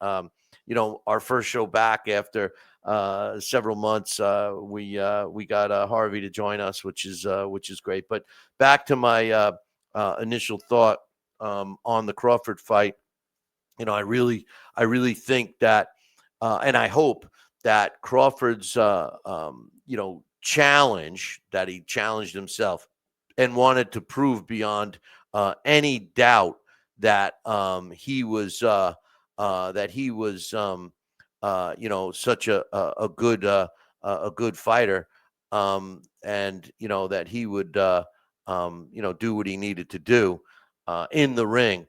our first show back after several months, we got Harvey to join us, which is great. But back to my initial thought on the Crawford fight. I really think that, and I hope that Crawford's, challenge that he challenged himself and wanted to prove beyond any doubt that he was such a good fighter, and that he would do what he needed to do in the ring,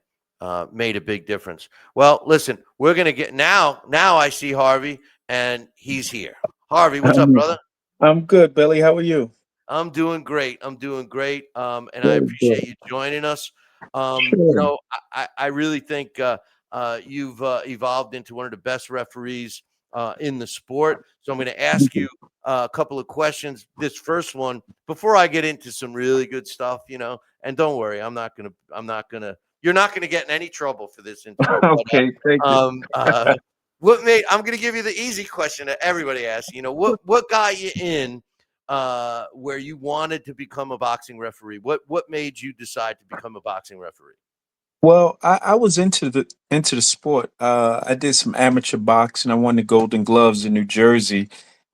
made a big difference. Well, listen, we're gonna get now. I see Harvey, and he's here. Harvey, what's up, I'm brother? I'm good, Billy. How are you? I'm doing great. I'm doing great. And I Good, good. appreciate you joining us. Sure. I really think you've evolved into one of the best referees in the sport. So I'm going to Thank ask you. you a couple of questions. This first one, before I get into some really good stuff, and don't worry, you're not gonna get in any trouble for this interview. But Okay, thank you. I'm gonna give you the easy question that everybody asks. What got you in where you wanted to become a boxing referee? What made you decide to become a boxing referee? Well, I was into the sport. I did some amateur boxing. I won the Golden Gloves in New Jersey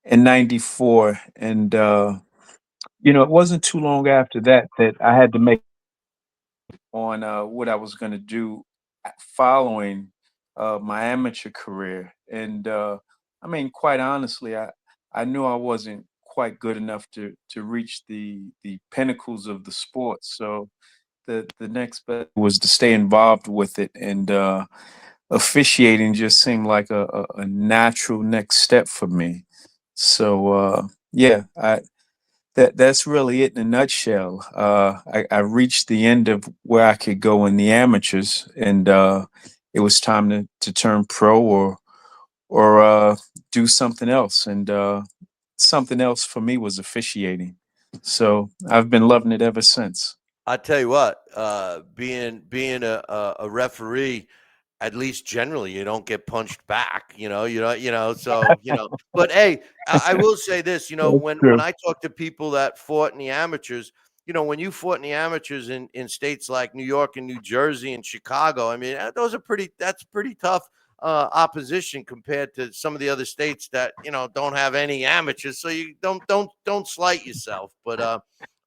in '94, and it wasn't too long after that I had to make on what I was going to do following my amateur career. And I mean, quite honestly, I knew I wasn't quite good enough to reach the pinnacles of the sport. So the next best was to stay involved with it, and officiating just seemed like a natural next step for me. So yeah, that's really it in a nutshell. I reached the end of where I could go in the amateurs, and it was time to turn pro or do something else. And something else for me was officiating. So I've been loving it ever since. I tell you what, being a referee, at least generally, you don't get punched back. But hey, I will say this. That's When true. I talk to people that fought in the amateurs, when you fought in the amateurs in states like New York and New Jersey and Chicago, I mean, that's pretty tough opposition compared to some of the other states that don't have any amateurs. So you don't slight yourself, but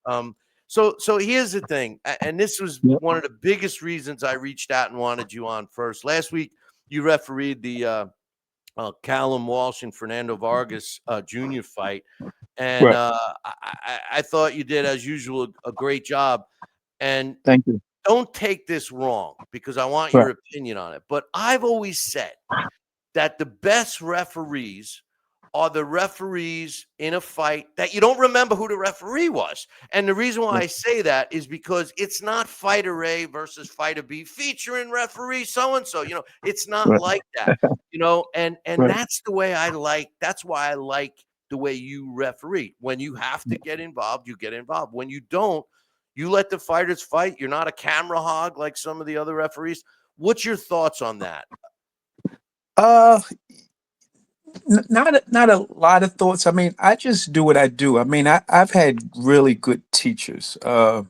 um, so here's the thing, and this was Yep. one of the biggest reasons I reached out and wanted you on first. Last week, you refereed the Callum Walsh and Fernando Vargas Jr. fight, and Right. I thought you did, as usual, a great job. And Thank you. don't take this wrong, because I want Right. your opinion on it. But I've always said that the best referees are the referees in a fight that you don't remember who the referee was. And the reason why Right. I say that is because it's not fighter A versus fighter B featuring referee so and so. It's not Right. like that. And Right. that's why I like the way you referee. When you have to get involved, you get involved. When you don't, you let the fighters fight. You're not a camera hog like some of the other referees. What's your thoughts on that? Uh, not a lot of thoughts. I mean, I just do what I do. I mean, I've had really good teachers. Uh,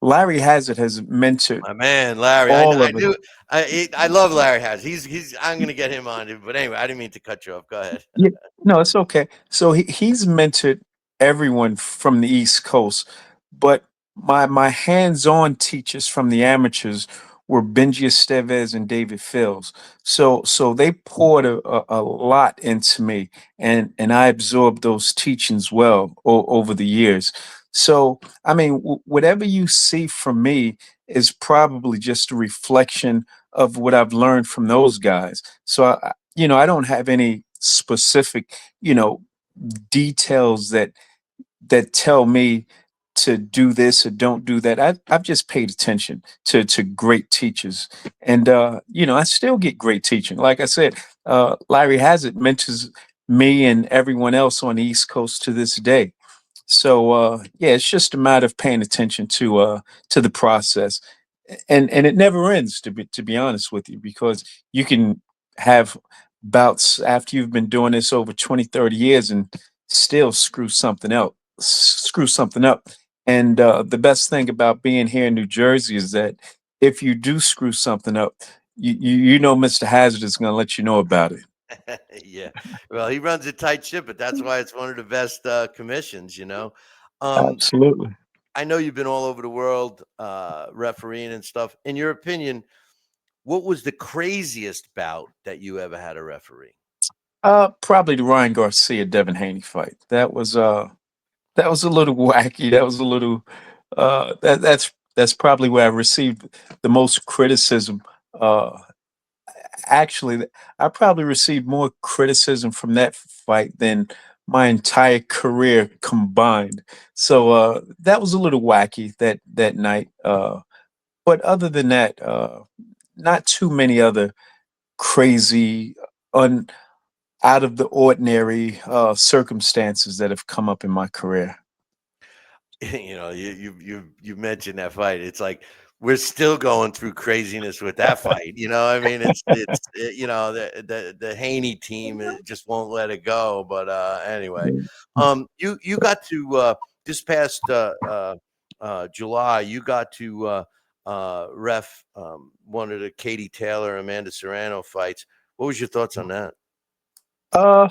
Larry Hazard has mentored My man, Larry. all I of us. knew. I love Larry Has. He's. I'm gonna get him on. But anyway, I didn't mean to cut you off. Go ahead. Yeah, no, it's okay. So he's mentored everyone from the East Coast, but my hands-on teachers from the amateurs were Benji Estevez and David Fields. So they poured a lot into me, and I absorbed those teachings well over the years. So I mean, whatever you see from me is probably just a reflection of what I've learned from those guys. So I don't have any specific, details that tell me to do this or don't do that. I've just paid attention to great teachers, and I still get great teaching. Like I said, Larry Hazard mentors me and everyone else on the East Coast to this day. So yeah, it's just a matter of paying attention to the process. and it never ends, to be honest with you, because you can have bouts after you've been doing this over 20, 30 years and still screw something up. And the best thing about being here in New Jersey is that if you do screw something up, you know Mr. Hazard is going to let you know about it. Yeah. Well, he runs a tight ship, but that's why it's one of the best commissions, you know. Um, Absolutely. I know you've been all over the world refereeing and stuff. In your opinion, what was the craziest bout that you ever had a referee? Probably the Ryan Garcia Devin Haney fight. That was a little wacky. That was a little that's probably where I received the most criticism. Uh, Actually, I probably received more criticism from that fight than my entire career combined. So that was a little wacky that night. But other than that, not too many other crazy, un out of the ordinary circumstances that have come up in my career. You know, you mentioned that fight. It's like we're still going through craziness with that fight. You know, I mean, you know the Haney team just won't let it go. But anyway, you got to this past July, you got to ref one of the Katie Taylor Amanda Serrano fights. What was your thoughts on that? Uh,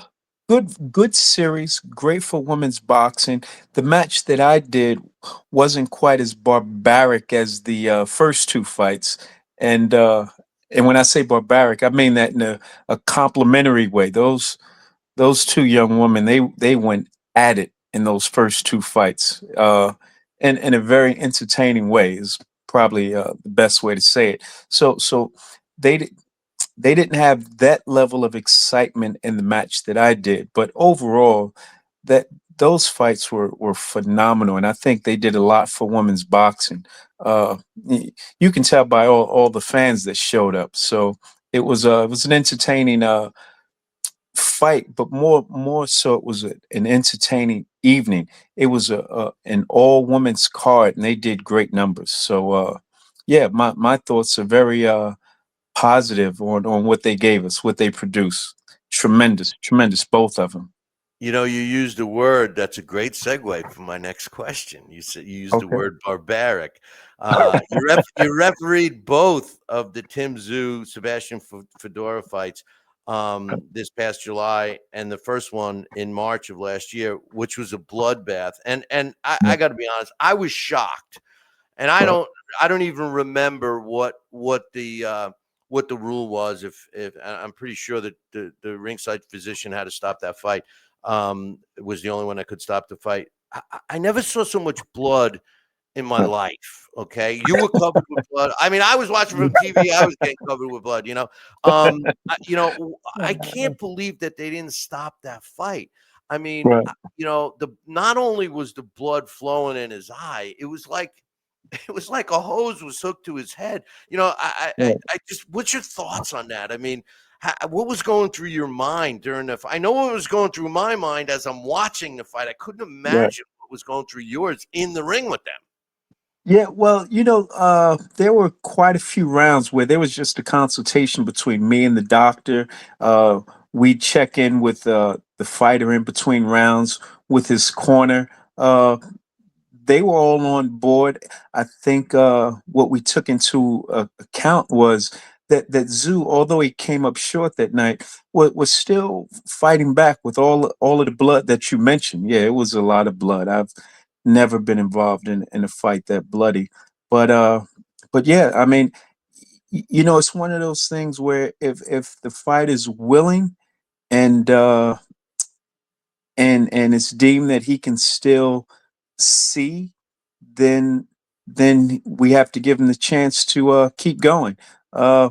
good series, great for women's boxing. The match that I did wasn't quite as barbaric as the first two fights, and and when I say barbaric, I mean that in a complimentary way. Those two young women, they went at it in those first two fights, in a very entertaining way is probably the best way to say it. So they they didn't have that level of excitement in the match that I did, but overall, that those fights were phenomenal, and I think they did a lot for women's boxing. You can tell by all the fans that showed up. So it was an entertaining fight, but more so it was an entertaining evening. It was an all women's card, and they did great numbers. So yeah, my thoughts are very positive on what they gave us, what they produced. Tremendous, tremendous, both of them. You know, you used a word that's a great segue for my next question. You said you used the Okay. word barbaric. You refereed both of the Tim Tszyu Sebastian Fedora fights this past July, and the first one in March of last year, which was a bloodbath. And I Yeah, got to be honest, I was shocked, and right, I don't even remember what the rule was. If I'm pretty sure that the ringside physician had to stop that fight. Was the only one that could stop the fight. I never saw so much blood in my right. life. Okay, you were covered with blood. I mean, I was watching from TV. I was getting covered with blood. I can't believe that they didn't stop that fight. I mean, Right, the not only was the blood flowing in his eye, it was like it was like a hose was hooked to his head. right, I just, what's your thoughts on that? I mean, what was going through your mind during the fight? I know what was going through my mind as I'm watching the fight. I couldn't right. imagine what was going through yours in the ring with them. Yeah, well, there were quite a few rounds where there was just a consultation between me and the doctor. We check in with the fighter in between rounds with his corner. They were all on board. I think what we took into account was that Zoo, although he came up short that night, was still fighting back with all of the blood that you mentioned. Yeah, it was a lot of blood. I've never been involved in a fight that bloody, but yeah, I mean, it's one of those things where if the fight is willing and and it's deemed that he can still see, then we have to give him the chance to keep going. Uh,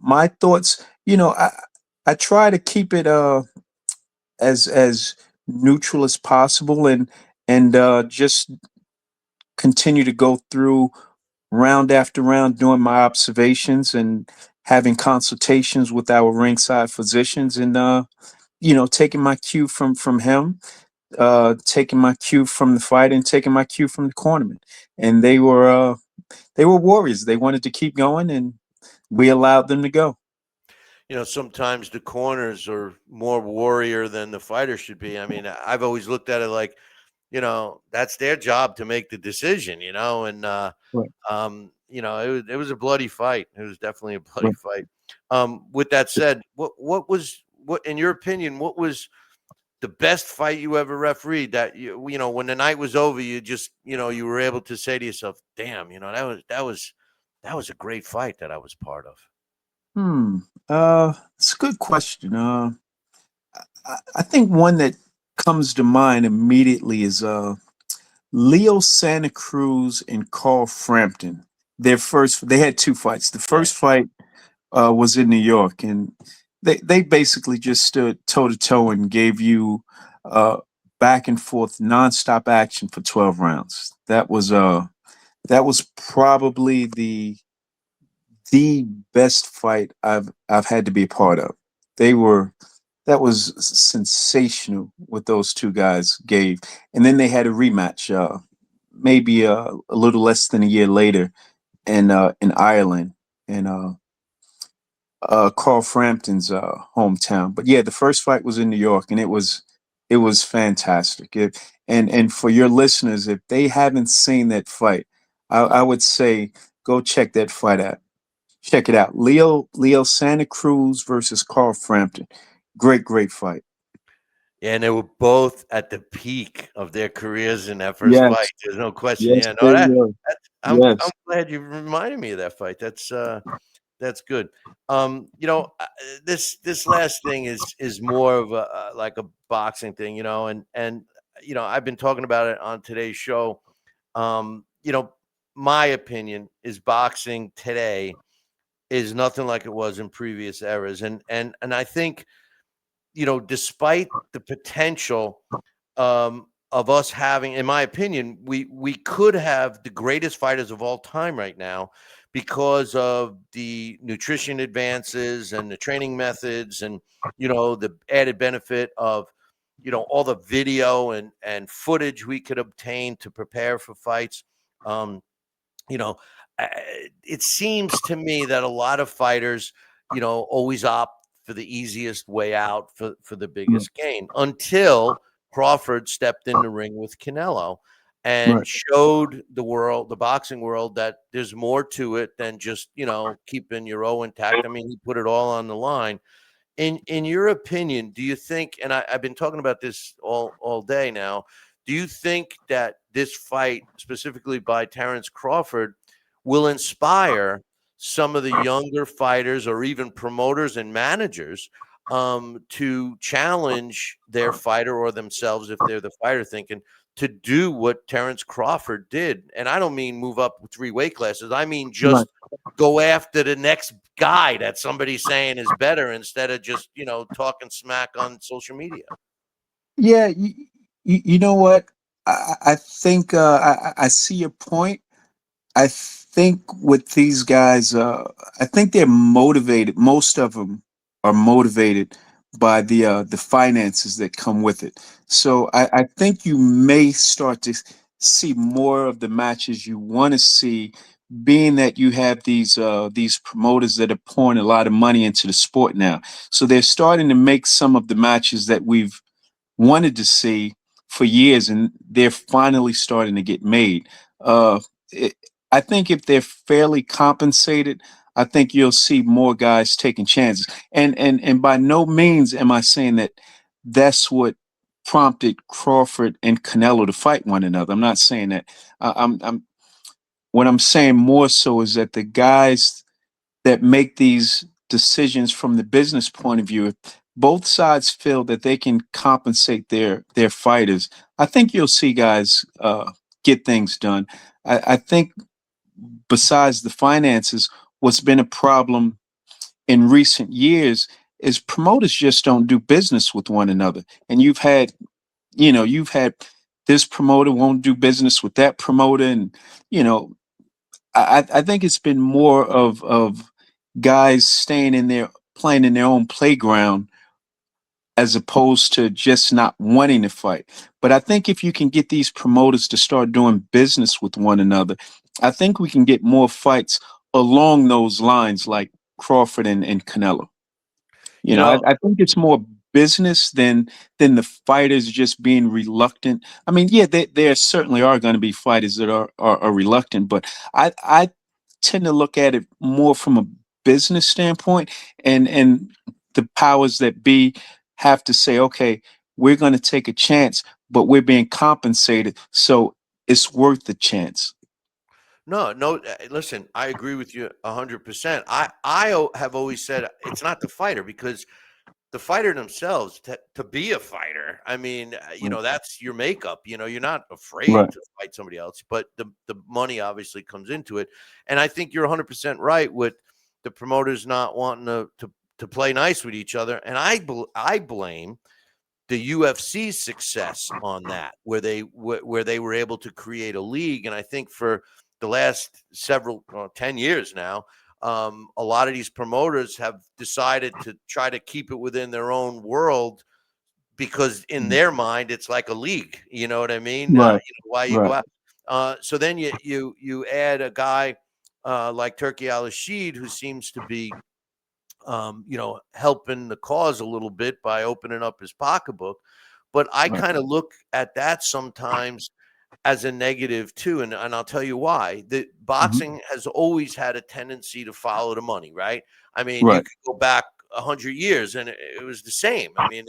my thoughts, I try to keep it as neutral as possible, and just continue to go through round after round doing my observations and having consultations with our ringside physicians, and taking my cue from him, taking my cue from the fight, and taking my cue from the cornerman. And they were they were warriors. They wanted to keep going, and we allowed them to go. Sometimes the corners are more warrior than the fighter should be. I mean, I've always looked at it like, that's their job to make the decision, and Right, it was a bloody fight. It was definitely a bloody right. fight. With that said, what in your opinion, what was the best fight you ever refereed that when the night was over, you just, you were able to say to yourself, damn, that was a great fight that I was part of. Hmm. It's a good question. I think one that comes to mind immediately is Leo Santa Cruz and Carl Frampton. They had two fights. The Right. first fight was in New York, and they basically just stood toe to toe and gave you uh, back and forth nonstop action for 12 rounds. That was probably the best fight I've had to be a part of. They were that was sensational what those two guys gave, and then they had a rematch, maybe a little less than a year later in Ireland, in Carl Frampton's hometown. But yeah, the first fight was in New York, and it was fantastic. And for your listeners, if they haven't seen that fight, I would say go check that fight out. Check it out. Leo Santa Cruz versus Carl Frampton. Great fight. Yeah, and they were both at the peak of their careers in that first fight. Yes, There's no question. yes, Yeah, they no, that were. that I'm Yes, glad you reminded me of that fight. That's good. This last thing is more of a like a boxing thing, and I've been talking about it on today's show. Um, you know, my opinion is boxing today is nothing like it was in previous eras, and I think despite the potential of us having, in my opinion, we could have the greatest fighters of all time right now because of the nutrition advances and the training methods and the added benefit of all the video and footage we could obtain to prepare for fights. Um, you know, uh, it seems to me that a lot of fighters, always opt for the easiest way out for the right, biggest gain until Crawford stepped in the ring with Canelo and right, showed the world, the boxing world, that there's more to it than just, keeping your O intact. I mean, he put it all on the line. In your opinion, do you think, and I've been talking about this all day now, do you think that this fight, specifically by Terrence Crawford, will inspire some of the younger fighters or even promoters and managers to challenge their fighter or themselves if they're the fighter thinking to do what Terrence Crawford did? And I don't mean move up 3 weight classes. I mean right. just go after the next guy that somebody's saying is better instead of just, talking smack on social media. Yeah, you know what? I think I see your point. I think with these guys, I think they're motivated. Most of them are motivated by the finances that come with it. So I think you may start to see more of the matches you want to see, being that you have these promoters that are pouring a lot of money into the sport now. So they're starting to make some of the matches that we've wanted to see for years, and they're finally starting to get made. Uh, it, I think if they're fairly compensated, I think you'll see more guys taking chances. And by no means am I saying that that's what prompted Crawford and Canelo to fight one another. I'm not saying that. I'm what I'm saying more so is that the guys that make these decisions from the business point of view, if both sides feel that they can compensate their fighters, I think you'll see guys get things done. I think besides the finances, what's been a problem in recent years is promoters just don't do business with one another. And you've had this promoter won't do business with that promoter, and you know I think it's been more of guys staying in their playing in their own playground as opposed to just not wanting to fight. But I think if you can get these promoters to start doing business with one another, I think we can get more fights along those lines, like Crawford and Canelo. You You know, know, I think it's more business than the fighters just being reluctant. I mean, yeah, there certainly are going to be fighters that are reluctant, but I tend to look at it more from a business standpoint, and the powers that be have to say, okay, we're going to take a chance, but we're being compensated, so it's worth the chance. no, no. Listen, I agree with you 100%. Have always said it's not the fighter because the fighter themselves to be a fighter. I mean, Right, that's your makeup. You're not afraid right, to fight somebody else, but the money obviously comes into it. And I think you're 100% right with the promoters not wanting to play nice with each other. And I blame the UFC's success on that, where they were able to create a league. And I think for the last 10 years now, a lot of these promoters have decided to try to keep it within their own world because in mm, their mind it's like a league. You know what I mean? right, Why you go right, out? So then you add a guy like Turkey Al Rashid, who seems to be helping the cause a little bit by opening up his pocketbook. But I right, kind of look at that sometimes as a negative too. And I'll tell you why. The mhm, boxing has always had a tendency to follow the money, right? I mean, you right, could go back 100 years and it was the same. I mean,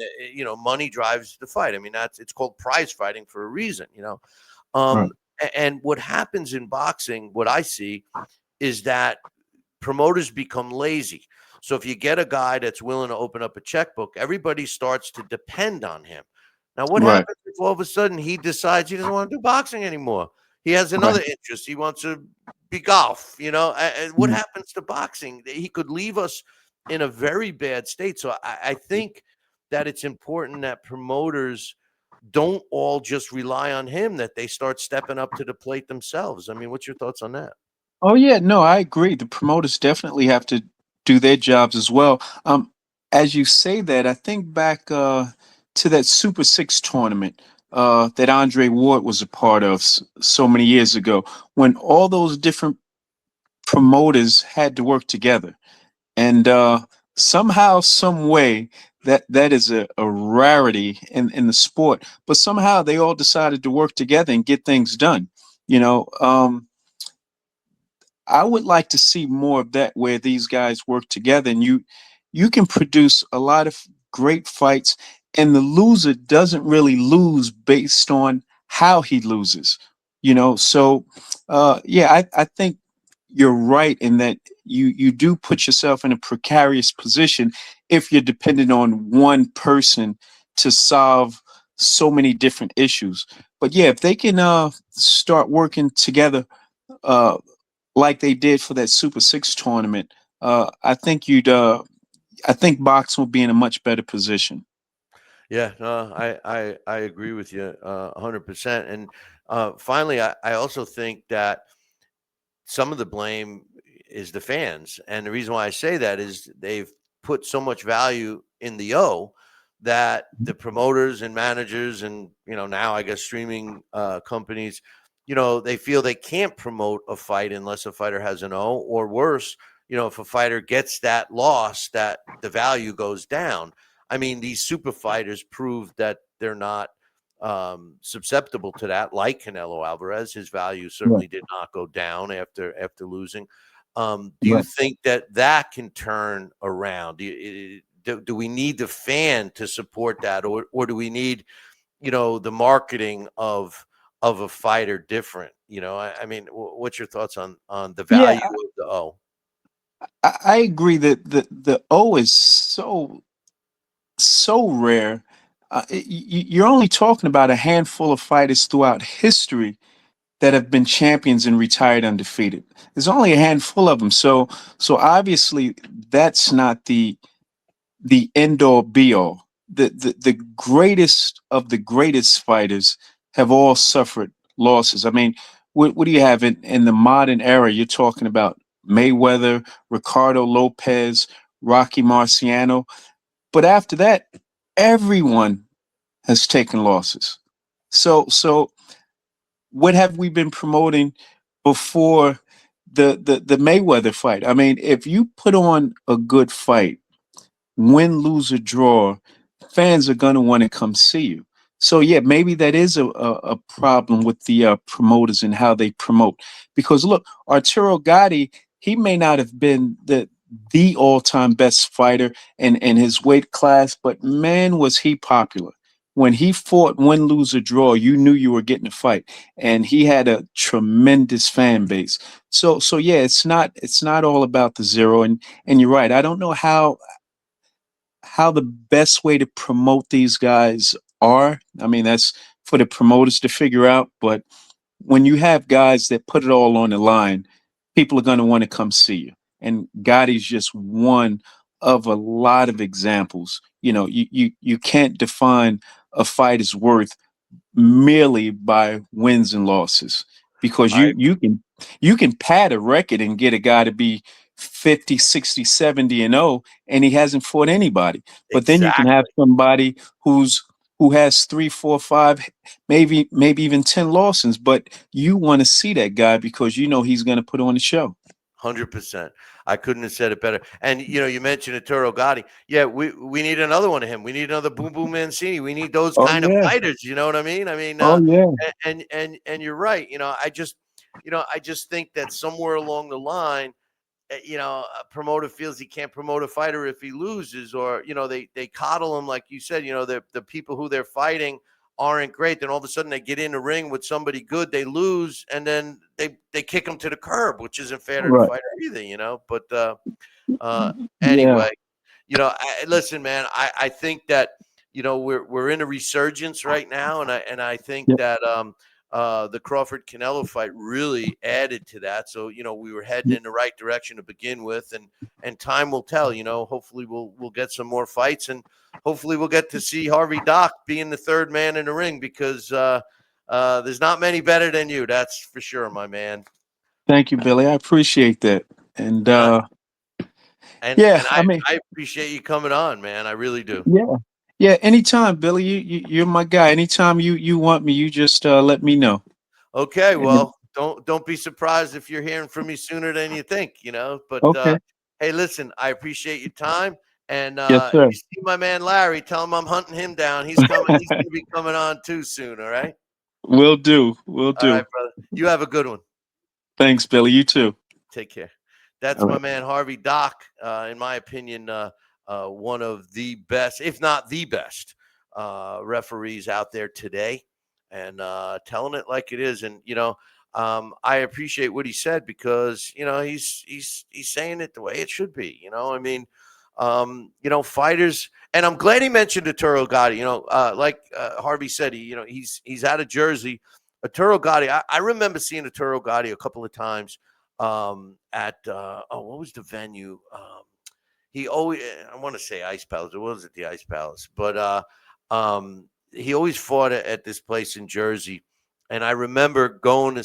money drives the fight. I mean, it's called prize fighting for a reason. right, Um, and what happens in boxing, what I see is that promoters become lazy. So if you get a guy that's willing to open up a checkbook, everybody starts to depend on him. Now, what right, happens if all of a sudden he decides he doesn't want to do boxing anymore? He has right. another interest. He wants to be golf. And what Mhm. happens to boxing? He could leave us in a very bad state. So I think that it's important that promoters don't all just rely on him, that they start stepping up to the plate themselves. I mean, what's your thoughts on that? Oh yeah, no, I agree. The promoters definitely have to do their jobs as well. As you say that, I think back to that Super Six tournament that Andre Ward was a part of so many years ago, when all those different promoters had to work together, and somehow, some way, that is a rarity in the sport. But somehow they all decided to work together and get things done. You know. I would like to see more of that where these guys work together and you can produce a lot of great fights and the loser doesn't really lose based on how he loses. So yeah, I think you're right in that you do put yourself in a precarious position if you're dependent on one person to solve so many different issues. But yeah, if they can start working together uh, like they did for that Super Six tournament, I think boxing will be in a much better position. Yeah, no, I agree with you 100%. And finally, I also think that some of the blame is the fans, and the reason why I say that is they've put so much value in the that the promoters and managers and now I guess streaming companies, they feel they can't promote a fight unless a fighter has an O, or worse, if a fighter gets that loss, that the value goes down. I mean, these super fighters prove that they're not susceptible to that, like Canelo Alvarez. His value Right, certainly did not go down after losing. Do you right. think that can turn around? Do we need the fan to support that, or do we need the marketing of a fighter different? I mean, what's your thoughts on the Yeah, value of the O? I agree that the O is so rare. You're only talking about a handful of fighters throughout history that have been champions and retired undefeated. There's only a handful of them. So obviously that's not the end all be all. The greatest of the greatest fighters have all suffered losses. I mean, what do you have in the modern era? You're talking about Mayweather, Ricardo Lopez, Rocky Marciano. But after that, Everyone has taken losses. So what have we been promoting before the Mayweather fight? I mean, if you put on a good fight, win, lose, or draw, fans are going to want to come see you. So yeah, maybe that is a problem with the promoters and how they promote. Because look, Arturo Gatti, he may not have been the all time best fighter in his weight class, but man, was he popular. When he fought win, lose, or draw, you knew you were getting a fight, and he had a tremendous fan base. So yeah, it's not all about the zero. And you're right. I don't know how the best way to promote these guys are. I mean, that's for the promoters to figure out. But when you have guys that put it all on the line, people are going to want to come see you. And Gotti's just one of a lot of examples. You can't define a fighter's worth merely by wins and losses because I you can pad a record and get a guy to be 50, 60, 70 and 0 and he hasn't fought anybody. But then you can have exactly. somebody who has 3, 4, 5, maybe even 10 losses, but you want to see that guy because you know he's going to put on a show. 100%. I couldn't have said it better. And you mentioned Arturo Gotti. Yeah, we need another one of him. We need another Boom Boom Mancini. We need those Oh kind of yeah. fighters. You know what I mean? I mean, Oh yeah. and you're right. I just think that somewhere along the line, a promoter feels he can't promote a fighter if he loses, or they coddle him, like you said. The people who they're fighting aren't great. Then all of a sudden they get in the ring with somebody good, they lose, and then they kick them to the curb, which isn't fair to the Right. fighter either. But uh, Yeah. anyway, listen, man. I think that we're in a resurgence right now, and I think Yeah. that the Crawford Canelo fight really added to that. So we were heading Yeah. in the right direction to begin with, and time will tell. Hopefully we'll get some more fights, and hopefully we'll get to see Harvey Dock being the third man in the ring, because there's not many better than you. That's for sure, my man. Thank you, Billy. I appreciate that. And And I and yeah, and I I mean, I appreciate you coming on, man. I really do. yeah. Yeah, anytime, Billy. You're my guy. Anytime you want me, you just let me know. Okay, And well, don't be surprised if you're hearing from me sooner than you think. But okay. hey, listen, I appreciate your time. And Yes, if sir. you see my man Larry, tell him I'm hunting him down. He's coming. He's going to be coming on too soon. All right. Will do. Will All right, do. brother. You have a good one. Thanks, Billy. You too. Take care. All That's my right. man Harvey Dock. In my opinion, one of the best, if not the best, referees out there today, and telling it like it is. And I appreciate what he said, because he's saying it the way it should be. I mean, fighters, and I'm glad he mentioned Arturo Gotti. Like Harvey said, he's out of Jersey. Arturo Gotti. I remember seeing Arturo Gotti a couple of times at what was the venue? He always, I want to say Ice Palace. It wasn't the Ice Palace, but he always fought at this place in Jersey, and I remember going to